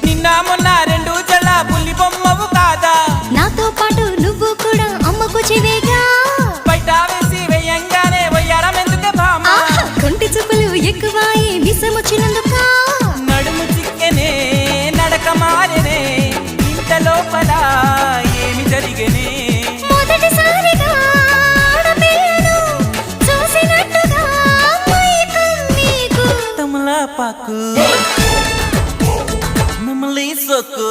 నిన్న మొన్న రెండు జడ పులి బొమ్మవు కాదా నాతో పాటు నువ్వు కూడా అమ్మకు చెవేగా బయట వేసి వెయ్యంగానే వయ్యారం ఎందుకే భామ కొంటి చూపులు ఎక్కువాయి విసమొచ్చినందుక నడుము చిక్కెనే నడక మారెనే ఇంత లోపల ఏమి జరిగనే మొదటిసారిగా ఆడపిల్లను చూసినట్టుగా మైకం నీకు తమలపాకు మమ్మల్ని సొక్కు